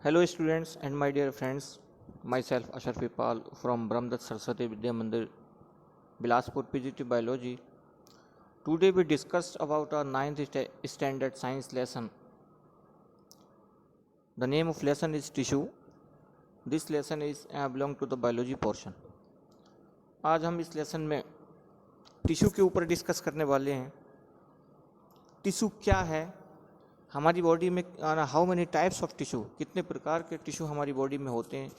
Hello students and my dear friends, myself Ashar Pipal from Brahmdat Saraswati Vidya Mandir, Bilaspur PGT Biology. Today we discussed about our standard science lesson. The name of lesson is tissue. This lesson is belong to the biology portion. आज हम इस lesson में tissue के ऊपर discuss करने वाले हैं। Tissue क्या है, हमारी बॉडी में how many types of tissue, कितने प्रकार के टिश्यू हमारी बॉडी में होते हैं,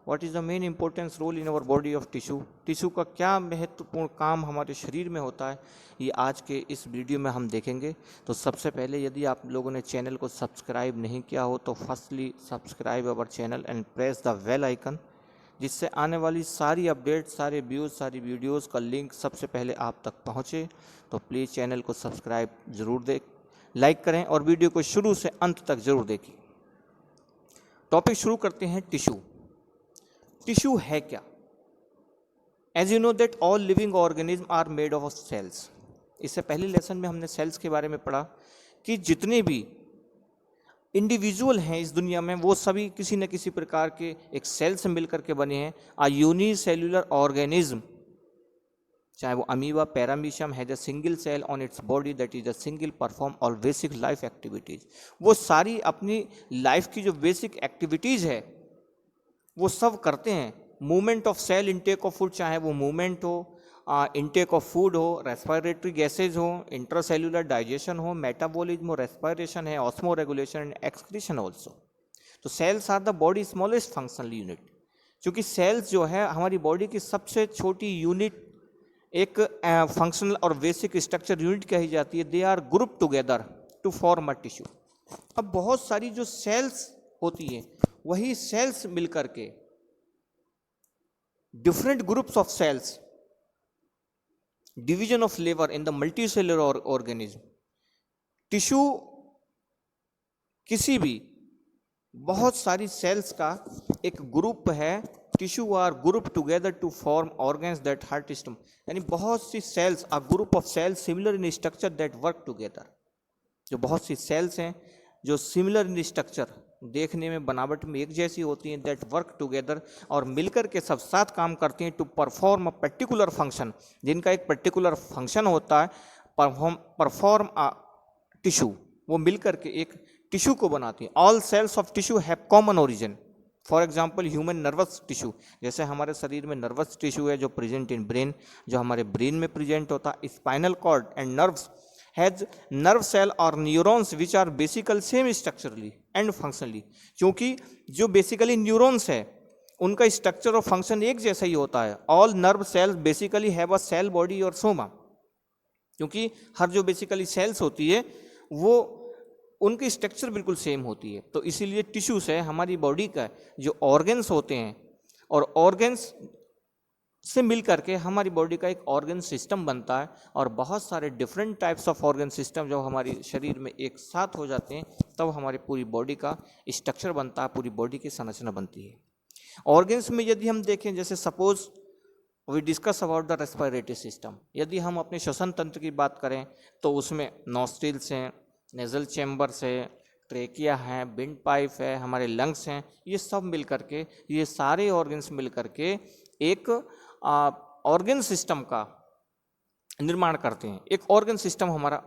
what is the main importance role in our body of tissue, tissue का क्या महत्वपूर्ण काम हमारे शरीर में होता है, ये आज के इस वीडियो में हम देखेंगे। तो सबसे पहले यदि आप लोगों ने चैनल को सब्सक्राइब नहीं किया हो तो firstly subscribe our channel and press the bell icon, जिससे आने वाली सारी अपडेट, सारे व्यूज़, सारी वीडियोज़ का लिंक सबसे पहले आप तक पहुँचे। तो प्लीज़ चैनल को सब्सक्राइब ज़रूर लाइक करें और वीडियो को शुरू से अंत तक जरूर देखें। टॉपिक शुरू करते हैं। टिश्यू, टिश्यू है क्या? As you know that all living organism are made of cells. इससे पहले लेसन में हमने सेल्स के बारे में पढ़ा कि जितने भी इंडिविजुअल हैं इस दुनिया में वो सभी किसी न किसी प्रकार के एक सेल से मिलकर के बने हैं। आ यूनिसेल्युलर ऑर्गेनिज्म, चाहे वो amoeba, paramecium, has a single cell on its body that is a single perform all basic life activities. वो सारी अपनी लाइफ की जो बेसिक एक्टिविटीज है वो सब करते हैं। Movement of cell, intake of food, चाहे वो मूवमेंट हो, इनटेक ऑफ फूड हो, रेस्पिरेटरी गैसेज हो, इंट्रासेल्युलर डाइजेशन हो, मेटाबॉलिज्म हो, रेस्पिरेशन है, osmoregulation and excretion also. तो cells are the body smallest functional unit. क्योंकि सेल्स जो है हमारी बॉडी की सबसे छोटी यूनिट, एक फंक्शनल और बेसिक स्ट्रक्चर यूनिट कही जाती है। They are group together to form a tissue. अब बहुत सारी जो सेल्स होती है वही सेल्स मिलकर के different groups of cells, division of labour in the multicellular organism. Tissue किसी भी बहुत सारी सेल्स का एक ग्रुप है। Tissue are group together to form organs that heart system, यानी बहुत सी cells are group of cells similar in structure that work together. जो बहुत सी सेल्स हैं जो सिमिलर इन स्ट्रक्चर, देखने में बनावट में एक जैसी होती हैं, दैट वर्क टुगेदर, और मिलकर के सब साथ काम करती हैं to perform a particular function, जिनका एक पर्टिकुलर फंक्शन होता है। परफॉर्म अ टिश्यू, वो मिलकर के एक टिश्यू को बनाती हैं। All cells of tissue have common origin. For example human nervous tissue, जैसे हमारे शरीर में नर्वस टिश्यू है जो प्रेजेंट इन ब्रेन, जो हमारे ब्रेन में प्रेजेंट होता है। Spinal cord and nerves has nerve cell और neurons which are basically same structurally and functionally. क्योंकि जो बेसिकली न्यूरॉन्स है उनका स्ट्रक्चर और फंक्शन एक जैसा ही होता है। All nerve cells basically have a cell body और सोमा। क्योंकि हर जो बेसिकली सेल्स होती है वो उनकी स्ट्रक्चर बिल्कुल सेम होती है। तो इसीलिए टिश्यू से हमारी बॉडी का जो ऑर्गन्स होते हैं और ऑर्गन्स से मिल करके हमारी बॉडी का एक ऑर्गन सिस्टम बनता है। और बहुत सारे different types of organ system जब हमारे शरीर में एक साथ हो जाते हैं तब हमारी पूरी बॉडी का स्ट्रक्चर बनता है, पूरी बॉडी की संरचना बनती है। ऑर्गन्स में यदि हम देखें, जैसे suppose we discuss about the respiratory system, यदि हम अपने श्वसन तंत्र की बात करें तो उसमें नॉस्ट्रिल्स हैं, नेजल चैम्बर्स है, ट्रेकिया है, विंड पाइप है, हमारे लंग्स हैं, ये सब मिल करके, ये सारे ऑर्गन्स मिल करके एक ऑर्गन सिस्टम का निर्माण करते हैं। एक ऑर्गन सिस्टम हमारा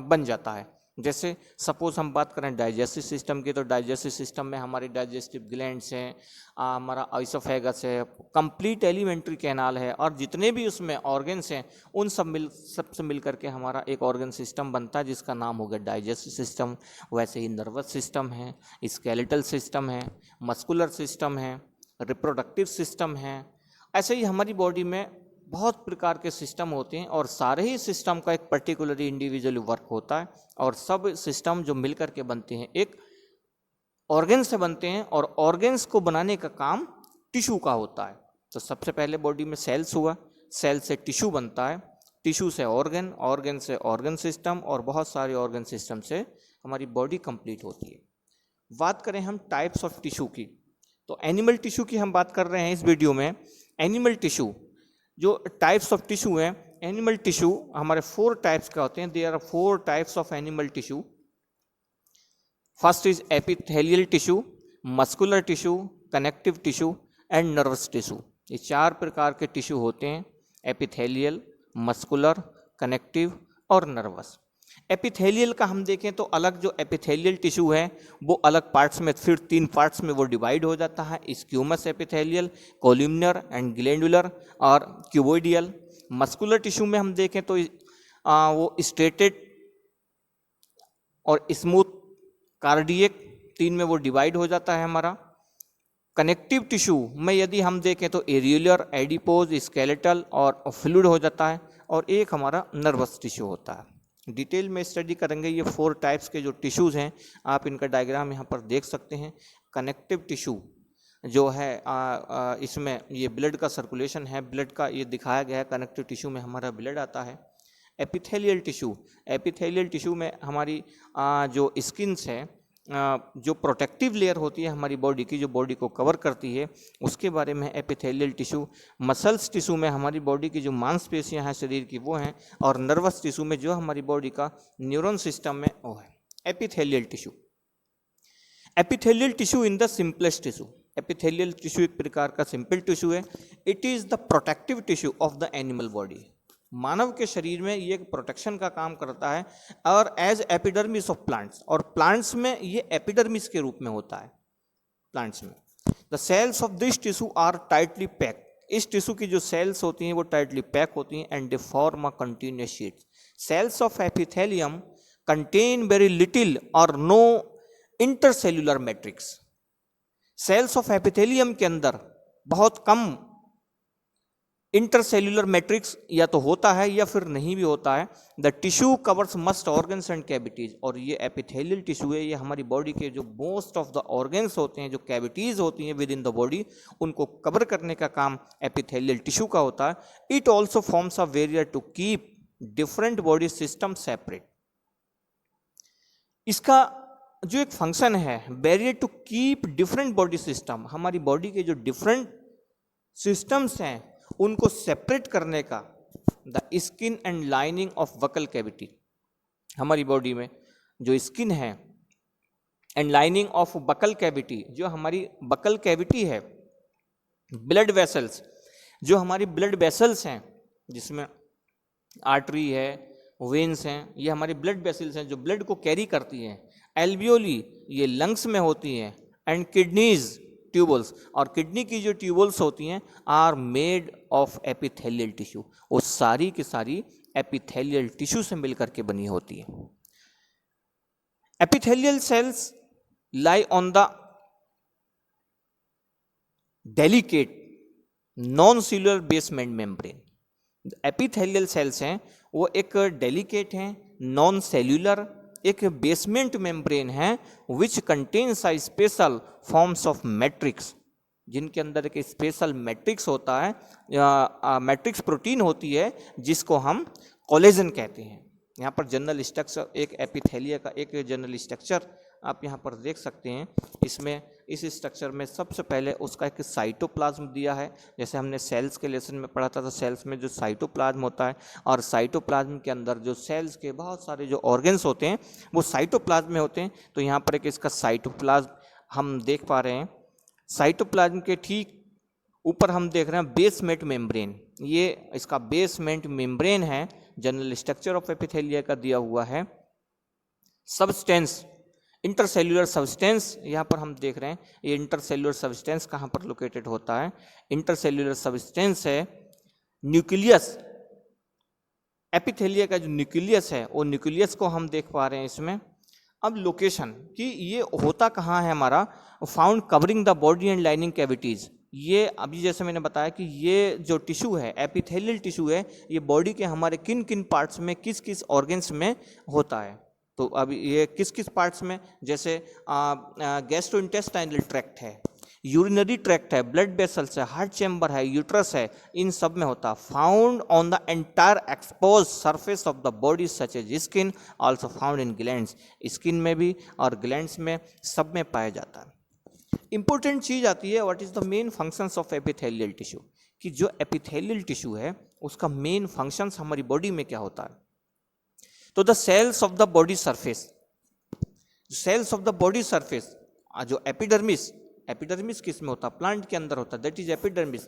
बन जाता है। जैसे सपोज हम बात करें डाइजेस्टिव सिस्टम की, तो डाइजेस्टिव सिस्टम में हमारी डाइजेस्टिव ग्लैंड्स हैं, हमारा आइसोफेगस है, कंप्लीट एलिमेंट्री कैनाल है, और जितने भी उसमें ऑर्गन्स हैं उन सबसे मिल करके हमारा एक ऑर्गन सिस्टम बनता है जिसका नाम हो गया डाइजेस्टिव सिस्टम। वैसे ही नर्वस सिस्टम है, स्केलेटल सिस्टम है, मस्कुलर सिस्टम है, रिप्रोडक्टिव सिस्टम है। ऐसे ही हमारी बॉडी में बहुत प्रकार के सिस्टम होते हैं और सारे ही सिस्टम का एक पर्टिकुलरली इंडिविजुअली वर्क होता है। और सब सिस्टम जो मिलकर के बनते हैं एक ऑर्गन से बनते हैं, और ऑर्गन्स को बनाने का काम टिश्यू का होता है। तो सबसे पहले बॉडी में सेल्स हुआ, सेल से टिश्यू बनता है, टिश्यू से ऑर्गन, ऑर्गन से ऑर्गन सिस्टम, और बहुत सारे ऑर्गन सिस्टम से हमारी बॉडी कंप्लीट होती है। बात करें हम टाइप्स ऑफ टिश्यू की, तो एनिमल टिश्यू की हम बात कर रहे हैं इस वीडियो में। एनिमल टिश्यू, जो टाइप्स ऑफ टिश्यू हैं, एनिमल टिश्यू हमारे 4 टाइप्स के होते हैं। There are 4 types of animal tissue. First is epithelial tissue, muscular tissue, connective tissue and nervous tissue. ये 4 प्रकार के टिश्यू होते हैं, एपिथेलियल, मस्कुलर, कनेक्टिव और नर्वस। एपिथेलियल का हम देखें तो अलग जो एपिथेलियल टिश्यू है वो अलग पार्ट्स में, फिर 3 पार्ट्स में वो डिवाइड हो जाता है, स्क्यूमस एपिथेलियल, कोलिम्नर एंड ग्लैंडुलर और क्यूबोइडियल। मस्कुलर टिश्यू में हम देखें तो वो स्ट्रेटेड और स्मूथ, कार्डियक, 3 में वो डिवाइड हो जाता है हमारा। कनेक्टिव टिश्यू में यदि हम देखें तो एरियुलर, एडिपोज, स्केलेटल और फ्लूइड हो जाता है, और एक हमारा नर्वस टिश्यू होता है। डिटेल में स्टडी करेंगे ये 4 टाइप्स के जो टिश्यूज़ हैं, आप इनका डायग्राम यहाँ पर देख सकते हैं। कनेक्टिव टिश्यू जो है इसमें ये ब्लड का सर्कुलेशन है, ब्लड का ये दिखाया गया है, कनेक्टिव टिश्यू में हमारा ब्लड आता है। एपिथेलियल टिश्यू, एपिथेलियल टिश्यू में हमारी जो स्किन्स है, जो प्रोटेक्टिव लेयर होती है हमारी बॉडी की, जो बॉडी को कवर करती है, उसके बारे में एपिथेलियल टिश्यू। मसल्स टिश्यू में हमारी बॉडी की जो मांसपेशियां हैं शरीर की वो हैं, और नर्वस टिश्यू में जो हमारी बॉडी का न्यूरॉन सिस्टम में वो है epithelial tissue. Epithelial tissue in the simplest tissue, epithelial tissue एक प्रकार का सिंपल टिश्यू है। It is the protective tissue of the animal body. मानव के शरीर में ये एक प्रोटेक्शन का काम करता है, और एज एपिडर्मिस ऑफ प्लांट्स, और प्लांट्स में ये एपिडर्मिस के रूप में होता है। प्लांट्स में the cells of this tissue are tightly packed, इस टिश्यू की जो सेल्स होती हैं वो टाइटली पैक होती हैं, and they form a continuous sheet. Cells of epithelium contain very little or no intercellular matrix. Cells of epithelium के अंदर बहुत कम इंटरसेल्यूलर मैट्रिक्स या तो होता है या फिर नहीं भी होता है। The tissue covers must organs and cavities, और ये एपिथेलियल टिश्यू है, ये हमारी बॉडी के जो मोस्ट ऑफ द ऑर्गन्स होते हैं, जो कैविटीज होती हैं विद इन द बॉडी, उनको कवर करने का काम एपिथेलियल टिश्यू का होता है। It also forms a barrier to keep different body system separate. इसका जो एक फंक्शन है, barrier to keep different body system, हमारी बॉडी के जो डिफरेंट सिस्टम्स हैं उनको सेपरेट करने का। The skin and lining of buccal cavity, हमारी बॉडी में जो स्किन है and lining of buccal cavity, जो हमारी बकल कैविटी है, ब्लड वेसल्स, जो हमारी ब्लड वेसल्स हैं जिसमें आर्टरी है, वेन्स हैं, ये हमारी ब्लड वेसल्स हैं जो ब्लड को कैरी करती हैं। एल्वियोली ये लंग्स में होती हैं, एंड किडनीज ट्यूबल्स, और किडनी की जो ट्यूबल्स होती हैं are made of epithelial tissue, वो सारी की सारी एपिथेलियल टिश्यू से मिलकर के बनी होती है। Epithelial cells lie on the delicate non cellular basement membrane. Epithelial cells हैं वो एक डेलिकेट हैं, नॉन सेल्यूलर एक बेसमेंट मेम्ब्रेन है, which contains a special forms of matrix, जिनके अंदर एक स्पेशल मैट्रिक्स होता है, मैट्रिक्स प्रोटीन होती है जिसको हम कोलेजन कहते हैं। यहाँ पर जनरल स्ट्रक्चर एक एपिथेलिया का एक जनरल स्ट्रक्चर आप यहाँ पर देख सकते हैं। इसमें इस स्ट्रक्चर में सबसे पहले उसका एक साइटोप्लाज्म दिया है, जैसे हमने सेल्स के लेसन में पढ़ा था, तो सेल्स में जो साइटोप्लाज्म होता है, और साइटोप्लाज्म के अंदर जो सेल्स के बहुत सारे जो ऑर्गन्स होते हैं वो साइटोप्लाज्म में होते हैं। तो यहाँ पर एक इसका साइटोप्लाज्म हम देख पा रहे हैं। साइटोप्लाज्म के ठीक ऊपर हम देख रहे हैं बेसमेंट मेम्ब्रेन, ये इसका बेसमेंट मेम्ब्रेन है, जनरल स्ट्रक्चर ऑफ एपिथेलिया का दिया हुआ है। सब्सटेंस, इंटरसेल्यूलर सब्सटेंस यहाँ पर हम देख रहे हैं, ये इंटरसेल्यूलर सब्सटेंस कहाँ पर लोकेटेड होता है, इंटरसेल्यूलर सब्सटेंस है न्यूक्लियस। एपिथेलिया का जो न्यूक्लियस है वो न्यूक्लियस को हम देख पा रहे हैं इसमें। अब लोकेशन कि ये होता कहाँ है हमारा, found covering the body and lining cavities. ये अभी जैसे मैंने बताया कि ये जो टिश्यू है, एपिथेलियल टिश्यू है, ये बॉडी के हमारे किन किन पार्ट्स में, किस किस ऑर्गन्स में होता है। तो अब ये किस किस पार्ट्स में, जैसे गैस्ट्रोइंटेस्टाइनल ट्रैक्ट है, यूरिनरी ट्रैक्ट है, ब्लड वेसल्स है, हार्ट चैम्बर है, यूट्रस है, इन सब में होता है। Found on the entire exposed surface of the body such as skin, also found in glands, skin में भी और ग्लैंड्स में, सब में पाया जाता है। इंपॉर्टेंट चीज आती है, what is the main functions of epithelial tissue, कि जो एपिथेलियल टिश्यू है उसका मेन फंक्शंस हमारी बॉडी में क्या होता है। तो the cells of the body surface, cells of the body surface जो एपिडर्मिस किस में होता है? प्लांट के अंदर होता है, that is epidermis,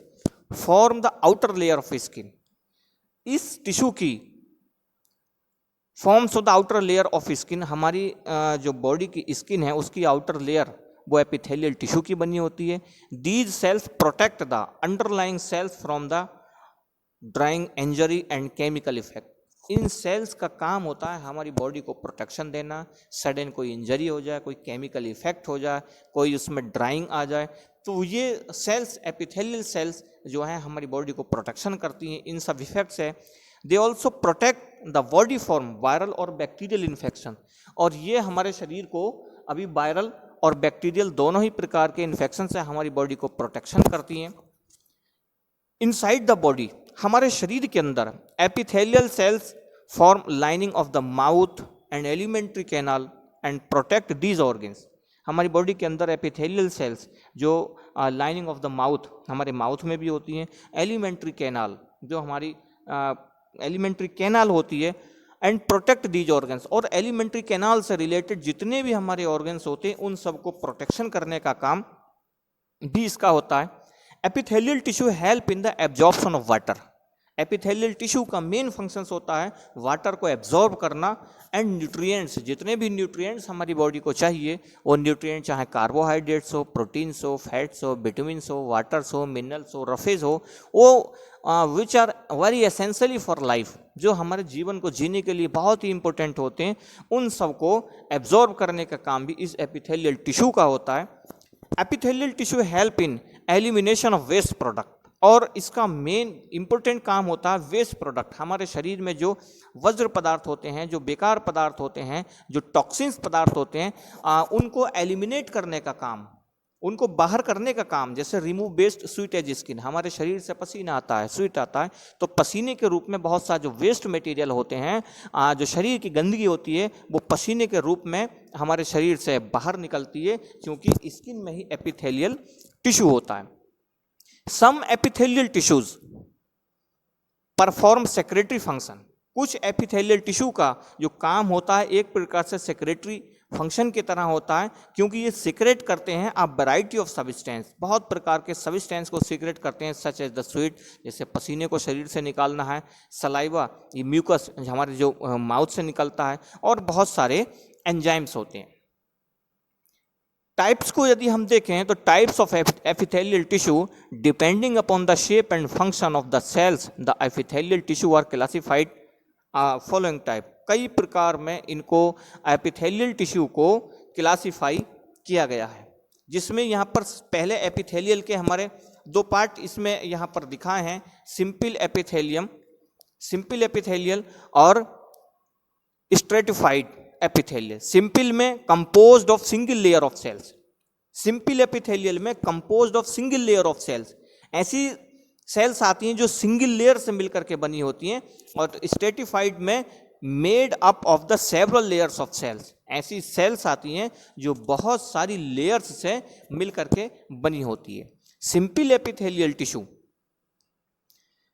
form the outer layer of skin. इस टिश्यू की forms of the outer layer of skin, हमारी जो बॉडी की स्किन है उसकी आउटर लेयर वो एपिथेलियल टिश्यू की बनी होती है। These cells protect the underlying cells from the drawing, injury and chemical effect. इन सेल्स का काम होता है हमारी बॉडी को प्रोटेक्शन देना, सडन कोई इंजरी हो जाए, कोई केमिकल इफेक्ट हो जाए, कोई उसमें ड्राइंग आ जाए, तो ये सेल्स, एपिथेलियल सेल्स जो हैं हमारी बॉडी को प्रोटेक्शन करती हैं इन सब इफेक्ट से। They also protect the body from viral और बैक्टीरियल इन्फेक्शन, और ये हमारे शरीर को अभी वायरल और बैक्टीरियल दोनों ही प्रकार के इन्फेक्शन से हमारी बॉडी को प्रोटेक्शन करती हैं। इनसाइड द बॉडी, हमारे शरीर के अंदर epithelial cells form lining of the mouth and alimentary canal and protect these organs. हमारी बॉडी के अंदर एपिथेलियल सेल्स जो लाइनिंग ऑफ द माउथ, हमारे माउथ में भी होती हैं, एलिमेंट्री कैनाल जो हमारी एलिमेंट्री कैनाल होती है, एंड प्रोटेक्ट दीज ऑर्गन्स, और एलिमेंट्री कैनाल से रिलेटेड जितने भी हमारे ऑर्गन्स होते हैं उन सबको प्रोटेक्शन करने का काम भी इसका होता है। Epithelial tissue help in the absorption of water. Epithelial tissue का मेन फंक्शंस होता है वाटर को एब्जॉर्ब करना एंड न्यूट्रिएंट्स, जितने भी न्यूट्रिएंट्स हमारी बॉडी को चाहिए, वो न्यूट्रिएंट चाहे कार्बोहाइड्रेट्स हो, प्रोटीन्स हो, फैट्स हो, विटामिन्स हो, वाटर्स हो, मिनरल्स हो, रफेज हो, वो which are very essentially for life, जो हमारे जीवन को जीने के लिए बहुत ही इंपॉर्टेंट होते हैं, उन सबको एब्जॉर्ब करने का काम भी इस एपिथेलियल टिश्यू का होता है। Epithelial tissue help in elimination of waste product, और इसका मेन इंपॉर्टेंट काम होता है वेस्ट प्रोडक्ट। हमारे शरीर में जो वज्र पदार्थ होते हैं, जो बेकार पदार्थ होते हैं, जो टॉक्सिन्स पदार्थ होते हैं, उनको एलिमिनेट करने का काम, उनको बाहर करने का काम, जैसे remove waste sweat as skin, हमारे शरीर से पसीना आता है, स्वीट आता है, तो पसीने के रूप में बहुत सा जो वेस्ट मटेरियल होते हैं, जो शरीर की गंदगी होती है, वो पसीने के रूप में हमारे शरीर से बाहर निकलती है, क्योंकि स्किन में ही एपिथेलियल टिश्यू होता है। Some epithelial tissues perform secretory function. कुछ एपिथेलियल टिश्यू का जो काम होता है एक प्रकार से सेक्रेटरी फंक्शन की तरह होता है, क्योंकि ये सीक्रेट करते हैं अ वैरायटी ऑफ सब्सटेंस, बहुत प्रकार के सब्सटेंस को सीक्रेट करते हैं, सच एज द स्वीट, जैसे पसीने को शरीर से निकालना है, सलाइवा, ये म्यूकस हमारे जो माउथ से निकलता है, और बहुत सारे एंजाइम्स होते हैं। टाइप्स को यदि हम देखें तो types of epithelial tissue depending upon the shape and function of the cells, the epithelial tissue are classified following type. कई प्रकार में इनको एपिथेलियल टिश्यू को क्लासिफाई किया गया है, जिसमें यहाँ पर पहले एपिथेलियल के हमारे दो पार्ट इसमें यहाँ पर दिखाए हैं, सिंपल एपिथेलियल और स्ट्रेटिफाइड एपिथेलियल। सिंपल में composed of single layer of cells, simple epithelial में composed of single layer of cells, ऐसी सेल्स आती हैं जो सिंगल लेयर से मिलकर के बनी होती हैं, और स्ट्रेटिफाइड में made up of the several layers of cells, ऐसी सेल्स आती हैं जो बहुत सारी लेयर्स से मिलकर के बनी होती है। Simple epithelial tissue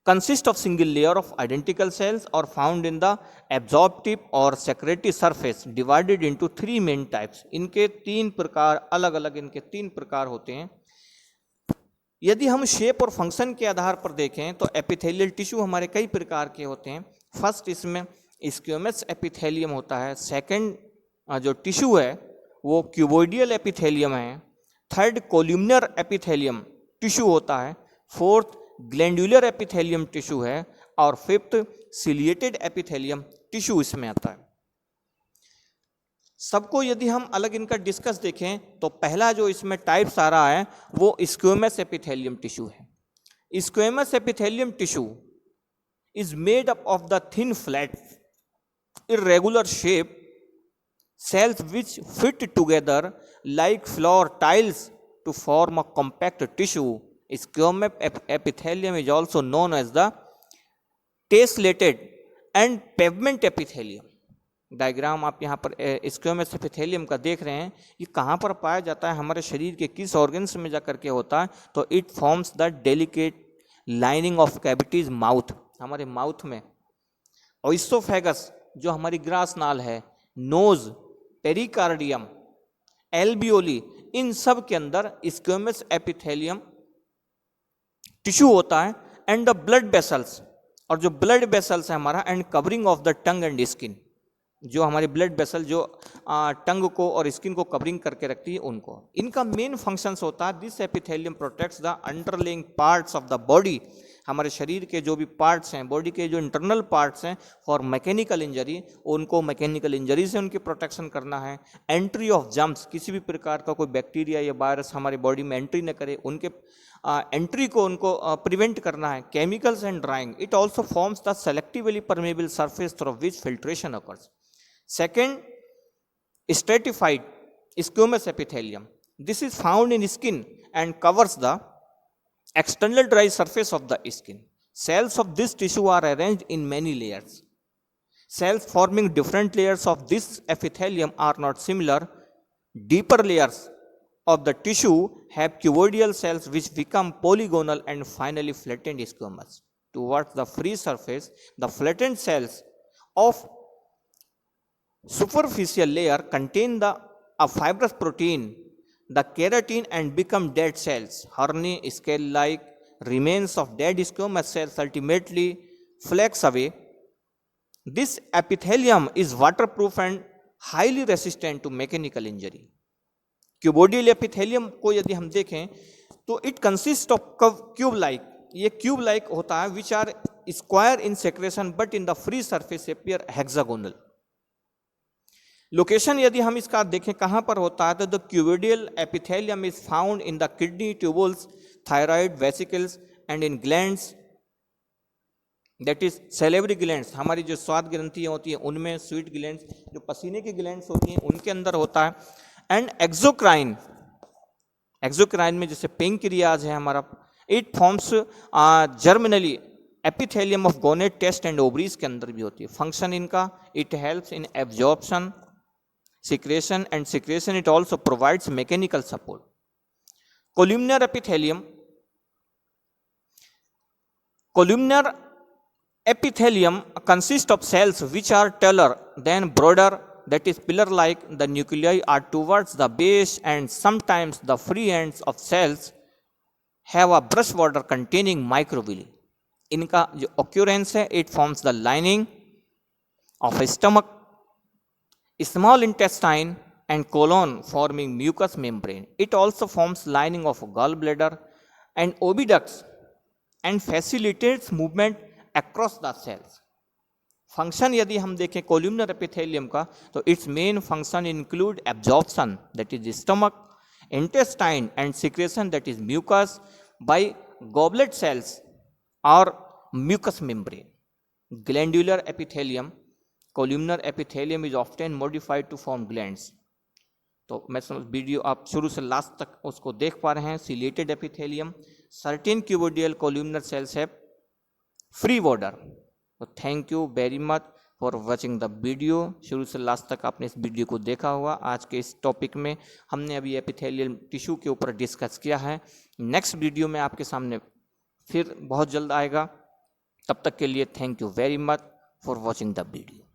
consist of single layer of identical cells or found in the absorptive or secretory surface divided into three main types। इनके तीन प्रकार, अलग अलग इनके तीन प्रकार होते हैं। यदि हम शेप और फंक्शन के आधार पर देखें तो एपिथेलियल टिश्यू हमारे कई प्रकार के होते हैं। फर्स्ट इसमें स्क्वेमस एपिथेलियम होता है, सेकंड जो टिश्यू है वो क्यूबोइडियल एपिथेलियम है, थर्ड कोल्यूमिनर एपिथेलियम टिश्यू होता है, फोर्थ ग्लैंडुलर एपिथेलियम टिश्यू है, और फिफ्थ सिलिएटेड एपिथेलियम टिश्यू इसमें आता है। सबको यदि हम अलग इनका डिस्कस देखें तो पहला जो इसमें टाइप्स आ रहा है वो स्क्वेमस एपिथेलियम टिश्यू है। Squamous epithelium tissue is made up of the thin flat irregular shape cells which fit together like floor tiles to form a compact tissue। Squamous epithelium is also known as the tessellated and pavement epithelium। Diagram आप यहाँ पर squamous epithelium का देख रहे हैं, ये कहाँ पर पाया जाता है, हमारे शरीर के किस ऑर्गन्स में जा करके होता है, तो it forms the delicate lining of cavities mouth, हमारे माउथ में, और इसोफेगस जो हमारी ग्रास नाल है, नोज, पेरिकार्डियम, एल्बियोली, इन सब के अंदर स्क्वेमस एपिथेलियम टिश्यू होता है एंड द ब्लड वेसल्स, और जो ब्लड वेसल्स है हमारा and covering of the tongue and skin, जो हमारी ब्लड वेसल जो टंग को और स्किन को कवरिंग करके रखती है उनको, इनका मेन फंक्शंस होता है this epithelium protects the underlying parts of the body, हमारे शरीर के जो भी पार्ट्स हैं, बॉडी के जो इंटरनल पार्ट्स हैं फॉर मैकेनिकल इंजरी, उनको मैकेनिकल इंजरी से उनकी प्रोटेक्शन करना है। एंट्री ऑफ जम्स, किसी भी प्रकार का कोई बैक्टीरिया या वायरस हमारी बॉडी में एंट्री न करे, उनके एंट्री को उनको प्रिवेंट करना है। Chemicals and drawing, it also forms the selectively permeable surface through which filtration occurs. Second, stratified squamous epithelium. This is found in skin and covers the external dry surface of the skin. Cells of this tissue are arranged in many layers. Cells forming different layers of this epithelium are not similar. Deeper layers of the tissue have cuboidal cells which become polygonal and finally flattened squamous. Towards the free surface, the flattened cells of superficial layer contain a fibrous protein, the keratin, and become dead cells. Horny, scale-like remains of dead squamous cells ultimately flex away. This epithelium is waterproof and highly resistant to mechanical injury. Cuboidal epithelium को यदि हम देखें तो it consists of cube-like, ये cube-like होता है which are square in secretion but in the free surface appear hexagonal. Location यदि हम इसका देखें कहाँ पर होता है तो the cuboidal epithelium is found in the kidney tubules, thyroid vesicles and in glands, that is salivary glands, हमारी जो स्वाद ग्रंथियाँ होती हैं उनमें, स्वीट ग्लैंड्स जो पसीने की ग्लैंड्स होती हैं उनके अंदर होता है, एंड एक्सोक्राइन, एक्सोक्राइन में जैसे पेंक्रियाज है हमारा, it forms germinally epithelium of gonad, test and ovaries के अंदर भी होती है। फंक्शन इनका, it helps in absorption, secretion and secretion, it also provides mechanical support. Columnar epithelium, columnar epithelium consists of cells which are taller than broader, that is pillar like. The nuclei are towards the base and sometimes the free ends of cells have a brush border containing microvilli. इनका जो occurrence है, it forms the lining of a stomach, small intestine and colon forming mucous membrane. It also forms lining of gallbladder and oviducts and facilitates movement across the cells. Function यदि हम देखें columnar epithelium का तो its main function include absorption, that is stomach, intestine and secretion, that is mucus by goblet cells और mucus membrane. Glandular epithelium, columnar epithelium is often modified to form glands. तो मैं समझ video आप शुरू से last तक उसको देख पा रहे हैं. Ciliated epithelium, certain cuboidal columnar cells have free border. तो thank you very much for watching the video. शुरू से लास्ट तक आपने इस वीडियो को देखा होगा. आज के इस टॉपिक में हमने अभी एपिथेलियल टिश्यू के ऊपर डिस्कस किया है. नेक्स्ट वीडियो में आपके सामने फिर बहुत जल्द आएगा. तब तक के लिए thank you very much for watching the video.